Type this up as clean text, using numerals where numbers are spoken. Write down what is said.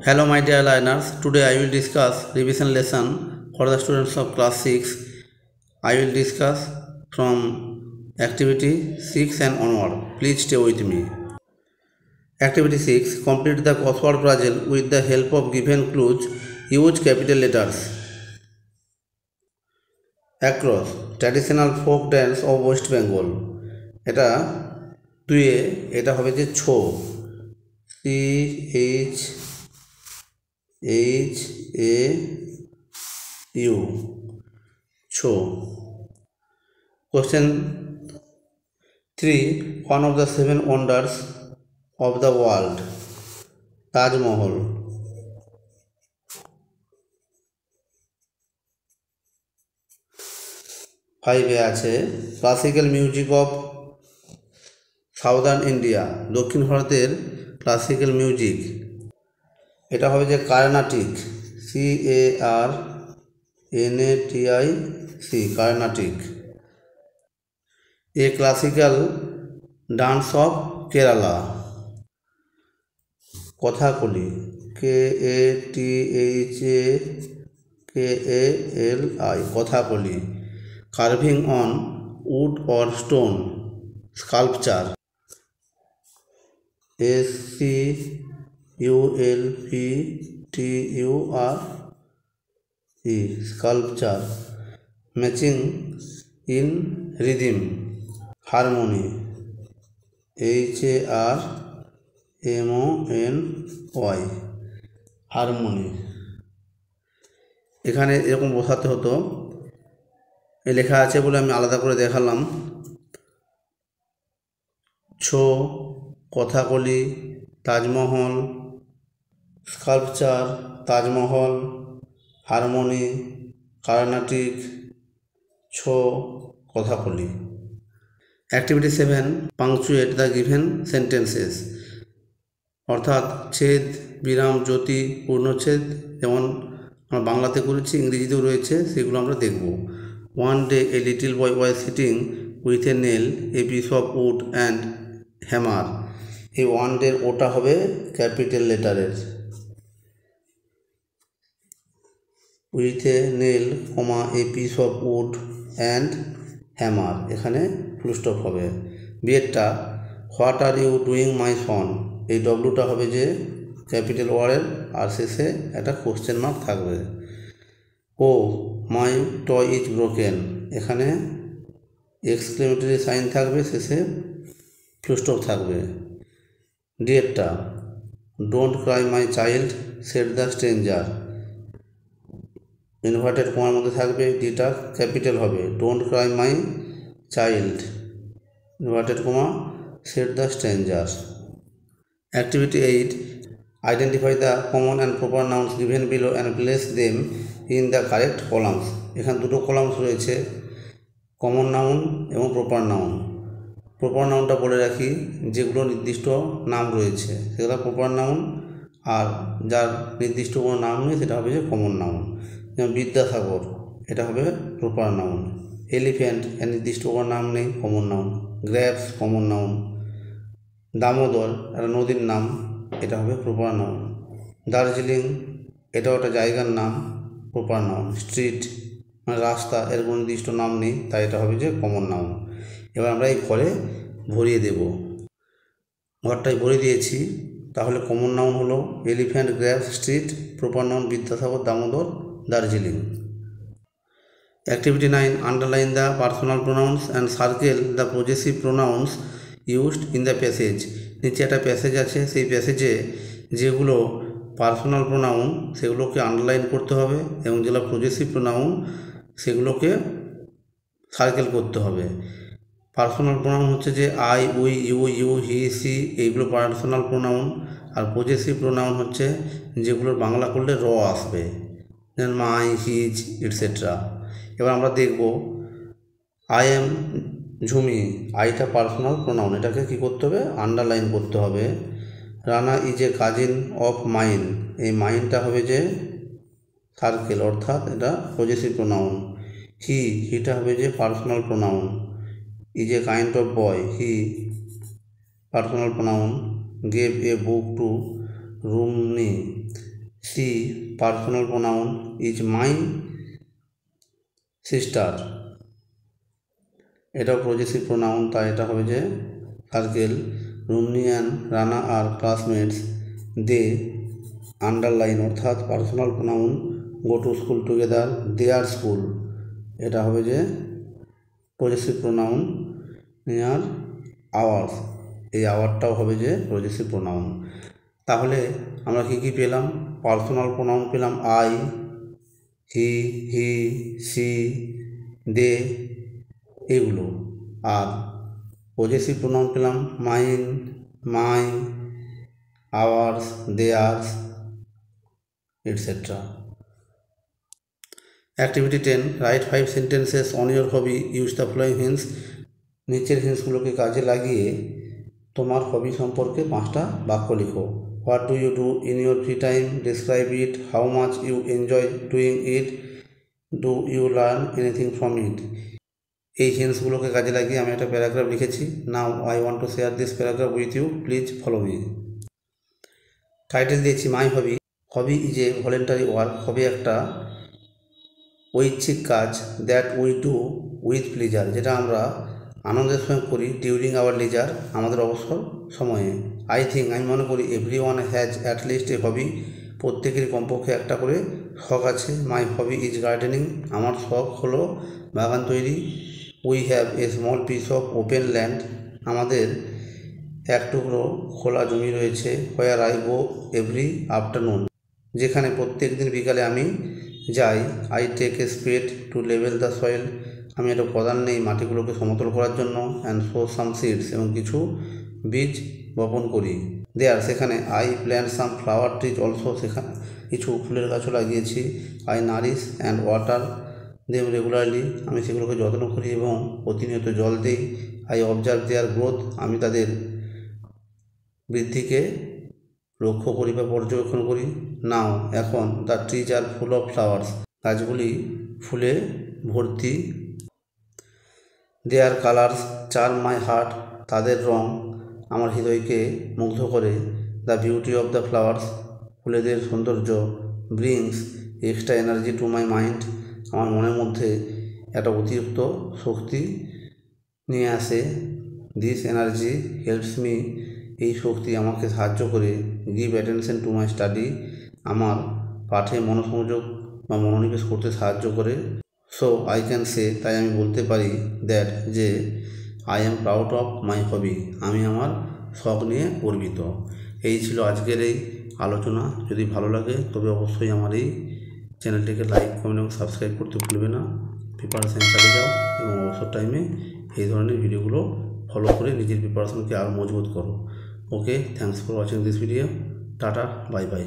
Hello my dear learners, today I will discuss revision lesson for the students of class 6. I will discuss from activity 6 and onward. Please stay with me. Activity 6. Complete the crossword puzzle with the help of given clues. Use capital letters. Across traditional folk dance of West Bengal. এটা দুয়ে এটা হবে যে ছো CHAU Chhau. Question 3. One of the 7 wonders of the world, Taj Mahal. ফাইভে আছে classical music of southern India, দক্ষিণ ভারতের classical music. এটা হবে যে Carnatic, CARNATIC, Carnatic. A classical dance of Kerala, Kathakali, KATHAKALI, Kathakali. Carving on wood or stone, sculpture, SCULPTURE, sculpture. Matching in rhythm, harmony, HARMONY, harmony. এখানে এরকম বসাতে হতো, এ লেখা আছে বলে আমি আলাদা করে দেখালাম। Chhau, Kathakali, Taj Mahal, sculpture, Taj Mahal, harmony, Carnatic, Chhau, Kathakali. Activity 7. Punctuate the given sentences, অর্থাৎ ছেদ, বিরাম, জ্যোতি, পূর্ণচ্ছেদ, যেমন আমরা বাংলাতে করেছি, ইংরেজিতেও রয়েছে, সেগুলো আমরা দেখব। One day a little boy was sitting with a nail, a piece of wood and hammer. এই ওয়ান ডের ওটা হবে ক্যাপিটাল লেটারের। With a nail, comma, a piece of wood and hammer, এখানে ফুল স্টপ হবে। বিয়েরটা what are you doing my son, এই ডব্লুটা হবে যে ক্যাপিটাল ওয়ার্ডের, আর শেষে একটা কোশ্চেন মার্ক থাকবে। Oh my toy is broken, এখানে এক্সক্লেমেটরি সাইন থাকবে, শেষে ফুল স্টপ থাকবে। ডিয়েরটা don't cry my child said the stranger, inverted কমার মধ্যে থাকবে, ডিটা ক্যাপিটাল হবে। Don't cry my child, inverted comma, said the stranger. Activity 8. Identify the common and proper nouns given below and place them in the correct columns. এখানে দুটো columns রয়েছে, common noun এবং proper noun. Proper নাউনটা বলে রাখি, যেগুলো নির্দিষ্ট নাম রয়েছে সেগুলো প্রপার নাউন, আর যার নির্দিষ্ট কোনো নাম নেই সেটা হবে যে কমন নাউন। যেমন বিদ্যাসাগর, এটা হবে প্রপার নাউন। এলিফ্যান্ট, এর নির্দিষ্ট কোনো নাম নেই, common noun. Grapes, common noun. Damodar, একটা নদীর নাম, এটা হবে প্রপার নাউন। দার্জিলিং, এটাও একটা জায়গার নাম, প্রপার নাউন। স্ট্রিট মানে রাস্তা, এর কোনো নির্দিষ্ট নাম নেই, তাই এটা হবে যে কমন নাউন। এবার আমরা এই ঘরে ভরিয়ে দেব। ঘরটায় ভরে দিয়েছি, তাহলে কমন নাউন হলো elephant, grapes, street. Proper noun Vidyasagar, Damodar, Darjeeling. Activity 9. Underline the personal pronouns and circle the possessive pronounce used in the passage. নিচে একটা প্যাসেজ আছে, সেই প্যাসেজে যেগুলো পার্সোনাল প্রোনাউন সেগুলোকে আন্ডারলাইন করতে হবে, এবং যেগুলো পজেসিভ প্রোনাউন সেগুলোকে সার্কেল করতে হবে। পার্সোনাল প্রোনাউন হচ্ছে যে I, we, you, he, she, এইগুলো পার্সোনাল প্রোনাউন। আর পজেসিভ প্রোনাউন হচ্ছে যেগুলোর বাংলা করলে র আসবে, যেমন মাই, হিজ, এটসেট্রা। এবার আমরা দেখব আই এম ঝুমি, আইটা পার্সোনাল প্রোনাউন, এটাকে কী করতে হবে, আন্ডারলাইন করতে হবে। Rana is a cousin of mine, এই মাইনটা হবে যে সার্কেল, অর্থাৎ এটা পজেসিভ প্রোনাউন। হিটা হবে যে personal pronoun. Is a kind of boy, he, personal pronoun. Gave a book to Rumi, the personal pronoun is my sister, এটাও পজেসিভ প্রোনাউন, তাই এটা হবে যে circle. Rumni and Rana are classmates, they underline, অর্থাৎ personal pronoun go to school together, they are school, এটা হবে যে possessive pronoun. Near hours, এই আওয়ারটাও হবে যে পজেসিভ প্রোনাউন। তাহলে আমরা কী কী পেলাম? পার্সোনাল প্রোনাউন পেলাম আই, হি, সি, দে, এগুলো। আর পজেসিভ প্রোনাউন পেলাম mine, my, ours, theirs, etcetera. Activity 10, write 5 sentences on your hobby, use the following hints. নিচের হিন্টসগুলোকে কাজে লাগিয়ে তোমার হবি সম্পর্কে 5টা বাক্য লিখো। What do you do in your free time, describe it, how much you enjoy doing it, do you learn anything from it. এই হিন্টসগুলোকে কাজে লাগিয়ে আমি একটা প্যারাগ্রাফ লিখেছি। Now I want to share this paragraph with you, please follow me. Title দিয়েছি my hobby. Hobby is a voluntary work, hobby একটা ঐচ্ছিক কাজ, that we do with pleasure, যেটা আমরা আনন্দের সঙ্গে করি, ডিউরিং আওয়ার লিজার, আমাদের অবসর সময়ে। আই থিঙ্ক, আমি মনে করি, everyone has at least a hobby, প্রত্যেকেরই কমপক্ষে একটা করে শখ আছে। মাই হবি ইজ গার্ডেনিং, আমার শখ হলো বাগান তৈরি। We have a small piece of open land, আমাদের এক টুকরো খোলা জমি রয়েছে। Where I go every afternoon, যেখানে প্রত্যেক দিন বিকালে আমি যাই। I take a spade to level the soil, আমি একটা কোদাল নেই মাটিগুলোকে সমতল করার জন্য। অ্যান্ড সো সাম সিডস, এবং কিছু বীজ বপন করি। দেয়ার, সেখানে। I plant some flower trees also, সেখানে কিছু ফুলের গাছও লাগিয়েছি। I Nourish and water them regularly, আমি সেগুলোকে যত্ন করি এবং প্রতিনিয়ত জল দিই। আই অবজার্ভ দেয়ার গ্রোথ, আমি তাদের বৃদ্ধিকে লক্ষ্য করি বা পর্যবেক্ষণ করি। নাও, এখন। The trees are full of flowers, গাছগুলি ফুলে ভর্তি। Their colours charm my heart, তাদের রং আমার হৃদয়কে মুগ্ধ করে। The beauty of the flowers, ফুলেদের সৌন্দর্য। Brings extra energy to my mind, আমার মনের মধ্যে একটা অতিরিক্ত শক্তি নিয়ে আসে। দিস এনার্জি হেল্পস মি, এই শক্তি আমাকে সাহায্য করে। Give attention to my study, আমার পাঠে মনোসংযোগ বা মনোনিবেশ করতে সাহায্য করে। সো আই ক্যান সে, তাই আমি বলতে পারি, দ্যাট, যে I am proud of my hobby, আমি আমার শখ নিয়ে গর্বিত। এই ছিল আজকের এই আলোচনা। যদি ভালো লাগে তবে অবশ্যই আমার এই চ্যানেলটিকে লাইক, কমেন্ট এবং সাবস্ক্রাইব করতে ভুলবে না। প্রিপারেশান চালিয়ে যাও এবং অবসর টাইমে এই ধরনের ভিডিওগুলো ফলো করে নিজের প্রিপারেশনকে আরও মজবুত করো। Okay, thanks for watching this video. Tata, bye by.